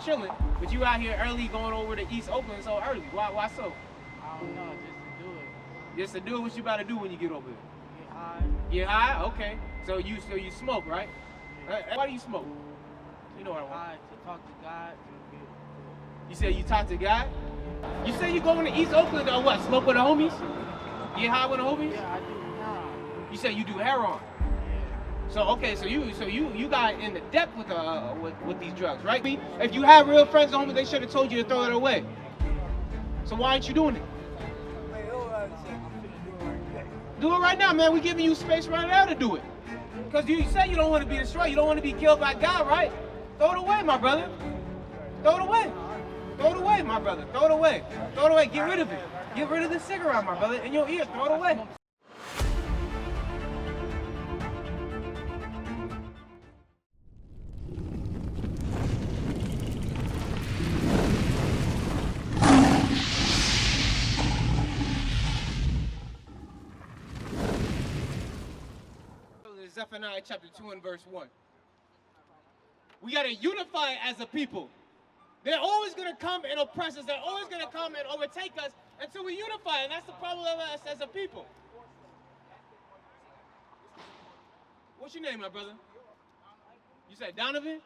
chilling, but you out here early going over to East Oakland so early. Why so? I don't know, just to do it. Just to do what you about to do when you get over here. Get high. Get high? Okay. So you smoke, right? Yeah. Why do you smoke? You know what I want. High to talk to God. To get, You said you talk to God? You say you going to East Oakland or what? Smoke with the homies? Get high with the homies? yeah, I do heroin. You said you do heroin. Yeah. So okay, so you got in the depth with these drugs, right? If you had real friends at home, they should have told you to throw it away. So why aren't you doing it? Do it right now, man. We're giving you space right now to do it. Because you say you don't want to be destroyed. You don't want to be killed by God, right? Throw it away, my brother. Throw it away. Throw it away, my brother. Throw it away. Throw it away. Get rid of it. Get rid of the cigarette, my brother. In your ear. Throw it away. Zephaniah chapter 2 and verse 1. We got to unify as a people. They're always going to come and oppress us. They're always going to come and overtake us until we unify. And that's the problem of us as a people. What's your name, my brother? You said Donovan?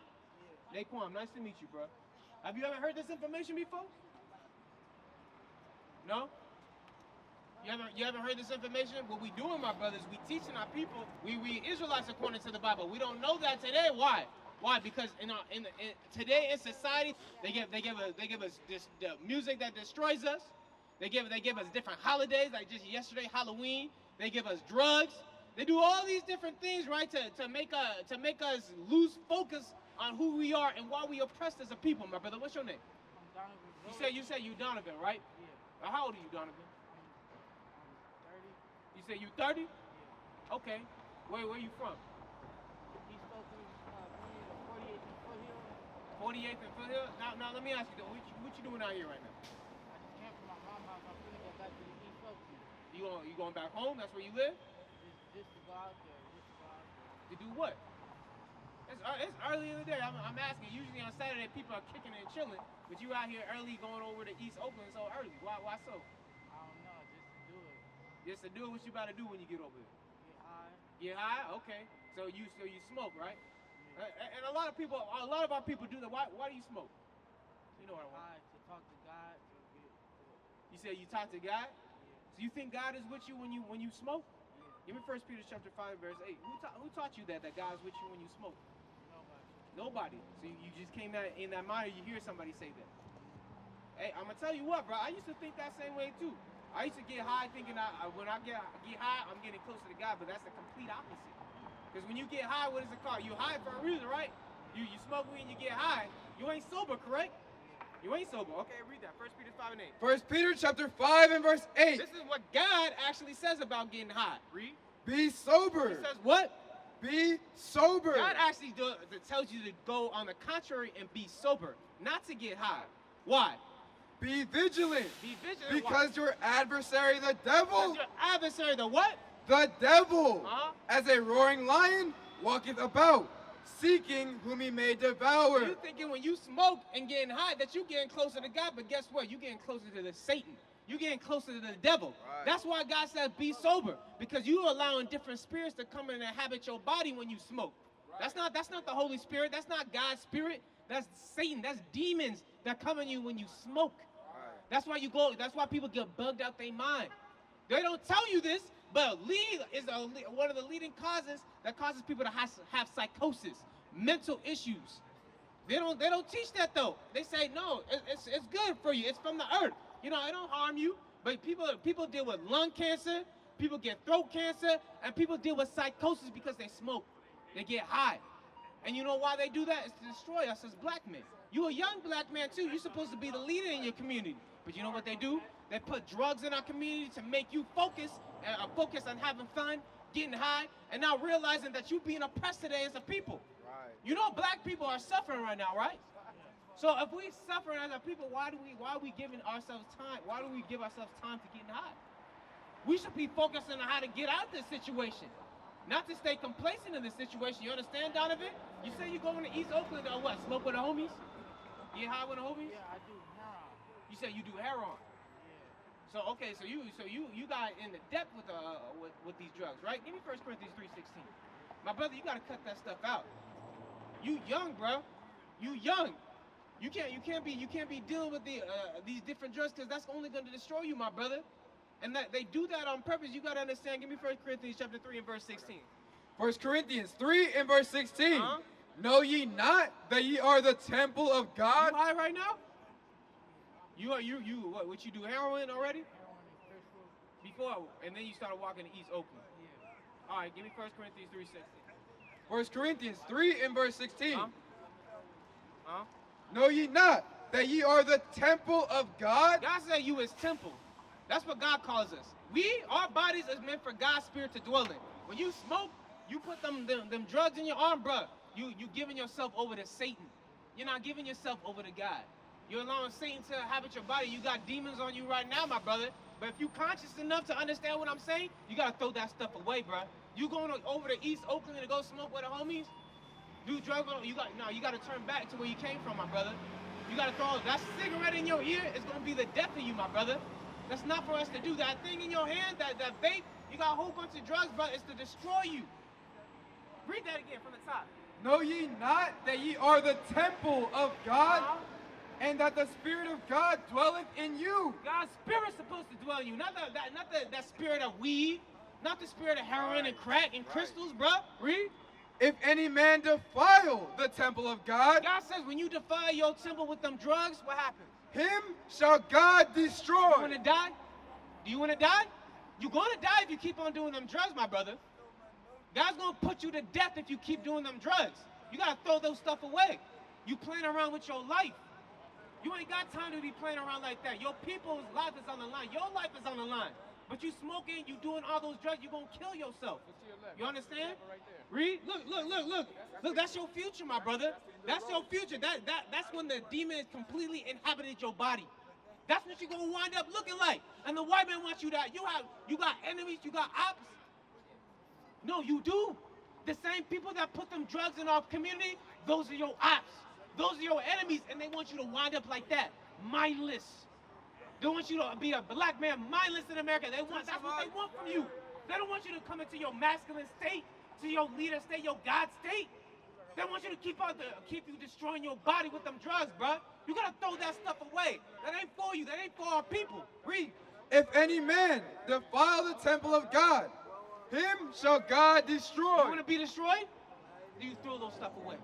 Naquan, nice to meet you, bro. Have you ever heard this information before? No? You haven't heard this information? What we doing, my brothers, we teaching our people. We Israelites according to the Bible. We don't know that today. Why? Why? Because today in society, they give us this the music that destroys us. They give us different holidays, like just yesterday, Halloween. They give us drugs. They do all these different things, right, to make us lose focus on who we are and why we oppressed as a people, my brother. What's your name? I'm Donovan. You say you Donovan, right? Yeah. How old are you, Donovan? I'm 30. You say you 30? Yeah. Okay. Where you from? East Oakland, 48th and Foothill. 48th and Foothill? Now let me ask you, though, what you doing out here right now? I just came from my mom's house. I'm finna go back to the East Oakland. You going back home? That's where you live? Just to go out there. To do what? It's early in the day. I'm asking. Usually on Saturday people are kicking and chilling, but you out here early going over to East Oakland so early. Why so? I don't know, just to do it. Just to do what you about to do when you get over here. Get high. Get high? Okay. So you smoke, right? Yeah. And a lot of our people do that. Why do you smoke? You know what I want. High to talk to God. To get. You say you talk to God? Yeah. So you think God is with you when you smoke? Yeah. Give me 1 Peter chapter 5 verse 8. Who taught you that God's with you when you smoke? Nobody. So you just came out in that mind, you hear somebody say that. Hey, I'm gonna tell you what, bro. I used to think that same way too. I used to get high thinking when I get high, I'm getting closer to God, but that's the complete opposite. Because when you get high, what is it called? You high for a reason, right? You smoke weed and you get high. You ain't sober, correct? You ain't sober. Okay, read that. 1 Peter 5 and 8. 1 Peter chapter 5 and verse 8. This is what God actually says about getting high. Read. Be sober. He says what? Be sober. God actually tells you to go on the contrary and be sober, not to get high. Why? Be vigilant. Be vigilant. Because why? your adversary, the devil. Because your adversary, the what? The devil, Uh-huh. as a roaring lion, walketh about, seeking whom he may devour. You thinking when you smoke and getting high that you getting closer to God, but guess what? You getting closer to the Satan. You getting closer to the devil. Right. That's why God says be sober, because you allowing different spirits to come in and inhabit your body when you smoke. Right. That's not the Holy Spirit. That's not God's spirit. That's Satan. That's demons that come in you when you smoke. Right. That's why people get bugged out their mind. They don't tell you this, but weed is one of the leading causes that causes people to have psychosis, mental issues. They don't teach that though. They say no, it's good for you. It's from the earth. You know, it don't harm you. But people deal with lung cancer, people get throat cancer, and people deal with psychosis because they smoke. They get high. And you know why they do that? It's to destroy us as black men. You a young black man too. You're supposed to be the leader in your community. But you know what they do? They put drugs in our community to make you focus on having fun, getting high, and now realizing that you're being oppressed today as a people. Right. You know black people are suffering right now, right? So if we suffer as a people, why are we giving ourselves time? Why do we give ourselves time to getting high? We should be focusing on how to get out of this situation, not to stay complacent in this situation. You understand, Donovan? You say you're going to East Oakland or what? Smoke with the homies? You get high with the homies? Yeah, I do heroin. You said you do heroin. Yeah. So okay, so you got in the depth with these drugs, right? Give me 1 Corinthians 3:16. My brother, you gotta cut that stuff out. You young, bro. You young. You can't be dealing with these different drugs because that's only gonna destroy you, my brother. And that they do that on purpose. You gotta understand. Give me 1 Corinthians chapter 3 and verse 16. 1 Corinthians 3 and verse 16. Uh-huh. Know ye not that ye are the temple of God? You high right now? What you do heroin already? Heroin is crystal. Before, and then you started walking to East Oakland. Yeah. All right, give me 1 Corinthians 3:16. 1 Corinthians 3 and verse 16. Huh? Know ye not that ye are the temple of God? God said you is temple. That's what God calls us. Our bodies is meant for God's spirit to dwell in. When you smoke, you put them drugs in your arm, bruh. You giving yourself over to Satan. You're not giving yourself over to God. You're allowing Satan to inhabit your body. You got demons on you right now, my brother. But if you conscious enough to understand what I'm saying, you gotta throw that stuff away, bruh. You going over to East Oakland to go smoke with the homies? Do drugs? You gotta turn back to where you came from, my brother. You gotta throw that cigarette in your ear. It's gonna be the death of you, my brother. That's not for us to do. That thing in your hand, that vape, you got a whole bunch of drugs, but it's to destroy you. Read that again from the top. Know ye not that ye are the temple of God, and that the Spirit of God dwelleth in you? God's spirit's supposed to dwell in you, not that spirit of weed, not the spirit of heroin and crack and crystals, bruh. Read. If any man defile the temple of God, God says when you defile your temple with them drugs, what happens? him shall God destroy. You want to die? Do you want to die? You're going to die if you keep on doing them drugs, my brother. God's going to put you to death if you keep doing them drugs. You got to throw those stuff away. You playing around with your life. You ain't got time to be playing around like that. Your people's life is on the line. Your life is on the line. But you smoking, you doing all those drugs, you're going to kill yourself. You understand? Read. Look. Look, that's your future, my brother. That's your future. That's when the demon completely inhabited your body. That's what you're going to wind up looking like. And the white man wants you to, you got enemies, you got ops. No, you do. The same people that put them drugs in our community, those are your ops. Those are your enemies, and they want you to wind up like that, mindless. They want you to be a black man, mindless in America. That's what they want from you. They don't want you to come into your masculine state, to your leader state, your God state. They want you to keep you destroying your body with them drugs, bruh. You gotta throw that stuff away. That ain't for you. That ain't for our people. Read. If any man defile the temple of God, him shall God destroy. You want to be destroyed? Do you throw those stuff away?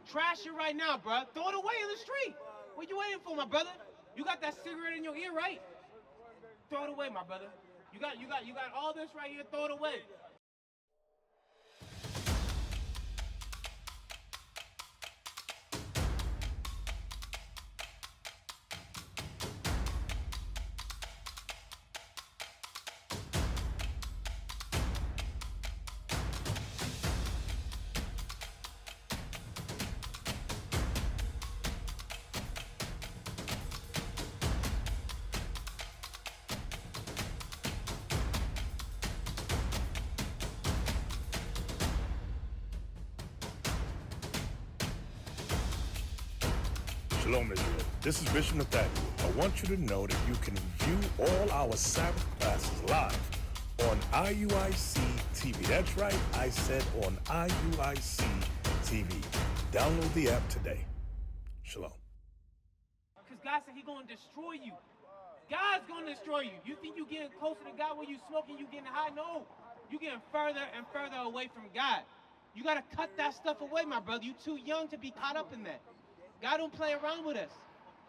Trash it right now, bruh. Throw it away in the street. What you waiting for, my brother? You got that cigarette in your ear, right? Throw it away, my brother. You got all this right here. Throw it away. Shalom, Israel. This is Bishop Nathaniel. I want you to know that you can view all our Sabbath classes live on IUIC TV. That's right, I said on IUIC TV. Download the app today. Shalom. Because God said He's going to destroy you. God's going to destroy you. You think you're getting closer to God when you smoking, you getting high? No. You're getting further and further away from God. You got to cut that stuff away, my brother. You're too young to be caught up in that. God don't play around with us.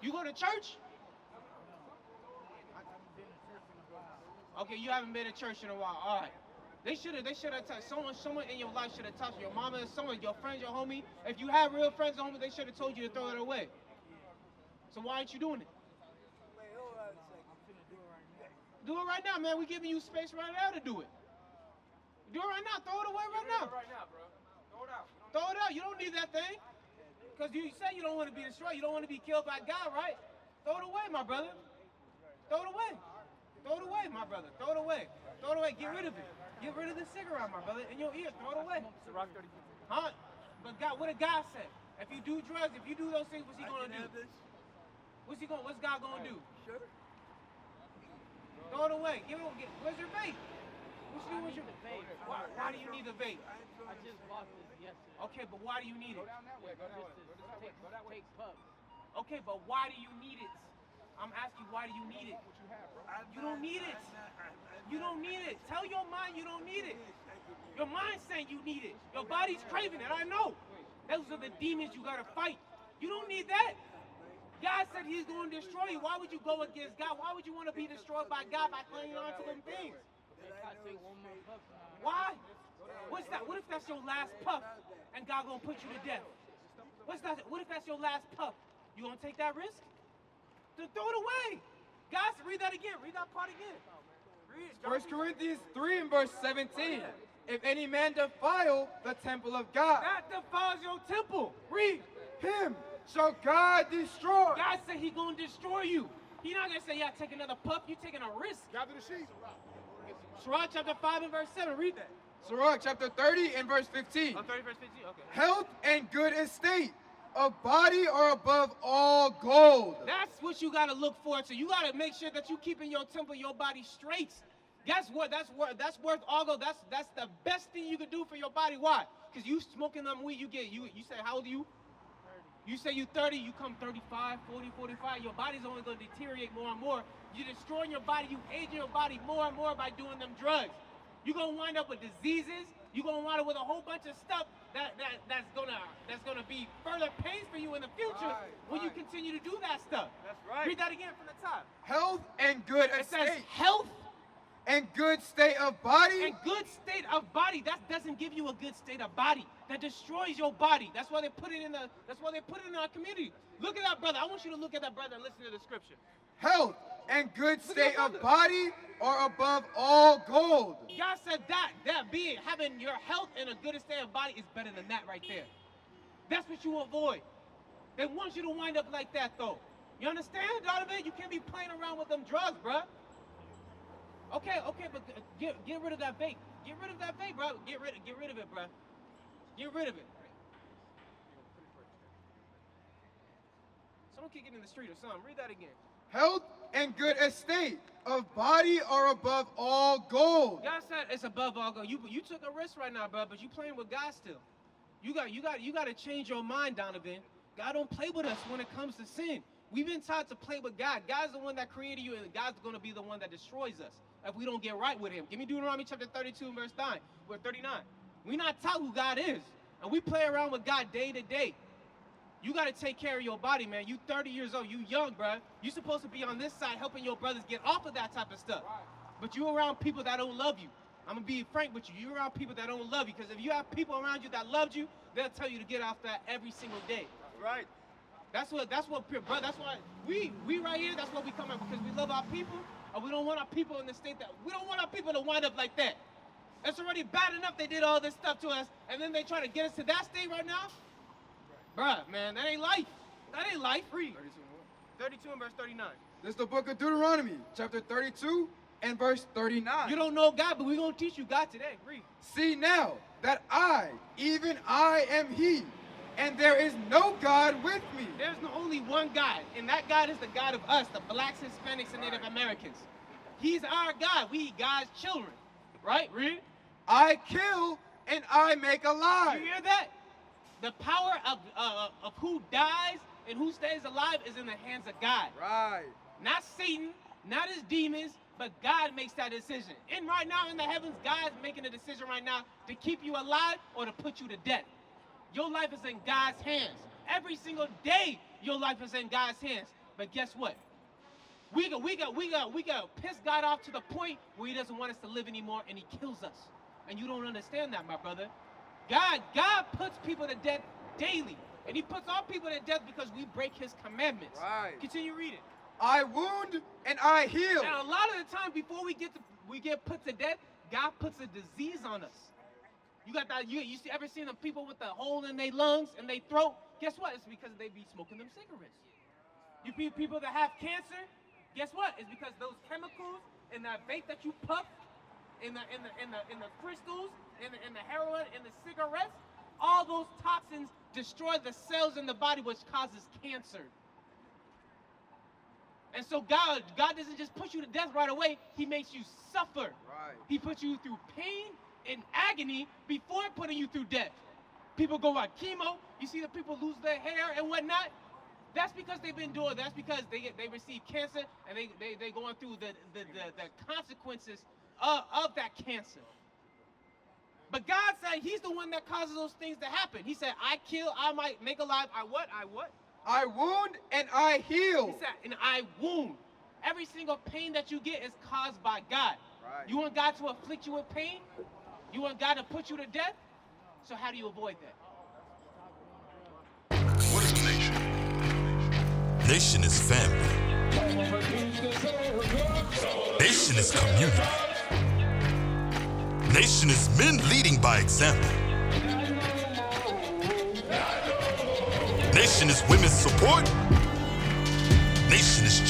You go to church? Okay, you haven't been to church in a while. All right. They should have touched someone in your life should have touched your mama, someone, your friends, your homie. If you have real friends or homies, they should have told you to throw it away. So why aren't you doing it? Do it right now, man. We're giving you space right now to do it. Do it right now. Throw it away right now. Right now, bro. Throw it out. Throw it out. You don't need that thing. Because you say you don't want to be destroyed. You don't want to be killed by God, right? Throw it away, my brother. Throw it away. Throw it away, my brother. Throw it away. Throw it away. Get rid of it. Get rid of the cigarette, my brother. In your ear. Throw it away. Huh? But God, what did God say? If you do drugs, if you do those things, what's he gonna do? What's God gonna do? Sure. Throw it away. Where's your vape? What you do with your vape. Why do you need a vape? I just bought this yesterday. Okay, but why do you need it? Take puffs. Okay, but why do you need it? I'm asking, why do you need it? You don't need it. You don't need it. Tell your mind you don't need it. Your mind's saying you need it. Your body's craving it. I know. Those are the demons you gotta fight. You don't need that. God said he's going to destroy you. Why would you go against God? Why would you want to be destroyed by God by clinging on to them things? Why? What's that? What if that's your last puff and God gonna put you to death? What's that? What if that's your last puff? You gonna take that risk? Then throw it away. Guys, read that again. Read that part again. Read it. 1 Corinthians 3 and verse 17. If any man defile the temple of God, That defiles your temple. Read. him shall God destroy. God said he gonna destroy you. He not gonna say, yeah, take another puff. You taking a risk. Gather the sheep. Sirach chapter 5 and verse 7. Read that. Sirach chapter 30 and verse 15. 30 verse 15. Okay. Health and good estate of body are above all gold. That's what you gotta look forward to. You gotta make sure that you keeping your temple, your body straight. Guess what? That's worth all gold. That's the best thing you can do for your body. Why? Because you smoking them weed, you say, how old are you? You say you 30, you come 35, 40, 45. Your body's only gonna deteriorate more and more. You're destroying your body. You aging your body more and more by doing them drugs. You're gonna wind up with diseases. You're gonna wind up with a whole bunch of stuff that's gonna be further pains for you in the future when you continue to do that stuff. That's right. Read that again from the top. Health and good It says estate health and good state of body. and good state of body. That doesn't give you a good state of body. That destroys your body. That's why they put it in our community. Look at that brother. I want you to look at that brother and listen to the scripture. Health and good state of body are above all gold. God said having your health and a good state of body is better than that right there. That's what you avoid. They want you to wind up like that though. You understand, Donovan? You can't be playing around with them drugs, bruh. Okay, but get rid of that vape. Get rid of that vape, bro. Get rid of it, bro. Get rid of it. Someone kick it in the street or something. Read that again. Health and good estate of body are above all gold. God said it's above all gold. You took a risk right now, bro, but you playing with God still. You got to change your mind, Donovan. God don't play with us when it comes to sin. We've been taught to play with God. God's the one that created you, and God's going to be the one that destroys us if we don't get right with him. Give me Deuteronomy chapter 32 and verse 9. We're 39. We're not taught who God is, and we play around with God day to day. You got to take care of your body, man. You 30 years old. You young, bro. You're supposed to be on this side helping your brothers get off of that type of stuff. But you're around people that don't love you. I'm going to be frank with you. You're around people that don't love you, because if you have people around you that loved you, they'll tell you to get off that every single day. Right. That's why we right here, that's why we come out, because we love our people, and we don't want our people in the state we don't want our people to wind up like that. It's already bad enough they did all this stuff to us, and then they try to get us to that state right now? Bruh, man, that ain't life. That ain't life. Read. 32 and verse 39. This is the book of Deuteronomy, chapter 32 and verse 39. You don't know God, but we're going to teach you God today. Read. See now that I, even I am he, and there is no God with me. There's only one God, and that God is the God of us, the blacks, Hispanics, and Native Americans. He's our God. We God's children. Right? Read. I kill and I make alive. You hear that? The power of who dies and who stays alive is in the hands of God. Right. Not Satan, not his demons, but God makes that decision. And right now in the heavens, God's making a decision right now to keep you alive or to put you to death. Your life is in God's hands. Every single day, your life is in God's hands. But guess what? We got piss God off to the point where he doesn't want us to live anymore, and he kills us. And you don't understand that, my brother. God puts people to death daily. And he puts all people to death because we break his commandments. Right. Continue reading. I wound and I heal. And a lot of the time before we get put to death, God puts a disease on us. You got that? You ever seen the people with the hole in their lungs and their throat? Guess what? It's because they be smoking them cigarettes. You people that have cancer, guess what? It's because those chemicals in that vape that you puff, in the crystals, in the heroin, in the cigarettes, all those toxins destroy the cells in the body, which causes cancer. And so God doesn't just put you to death right away. He makes you suffer. Right. He puts you through pain and agony before putting you through death. People go on chemo. You see the people lose their hair and whatnot. That's because they've been doing. That's because they receive cancer and they going through the consequences of that cancer. But God said He's the one that causes those things to happen. He said, I kill, I might make alive. I what? I wound and I heal. He said, and I wound. Every single pain that you get is caused by God. Right. You want God to afflict you with pain? You want God to put you to death? So how do you avoid that? What is a nation? Nation is family. Nation is community. Nation is men leading by example. Nation is women's support. Nation is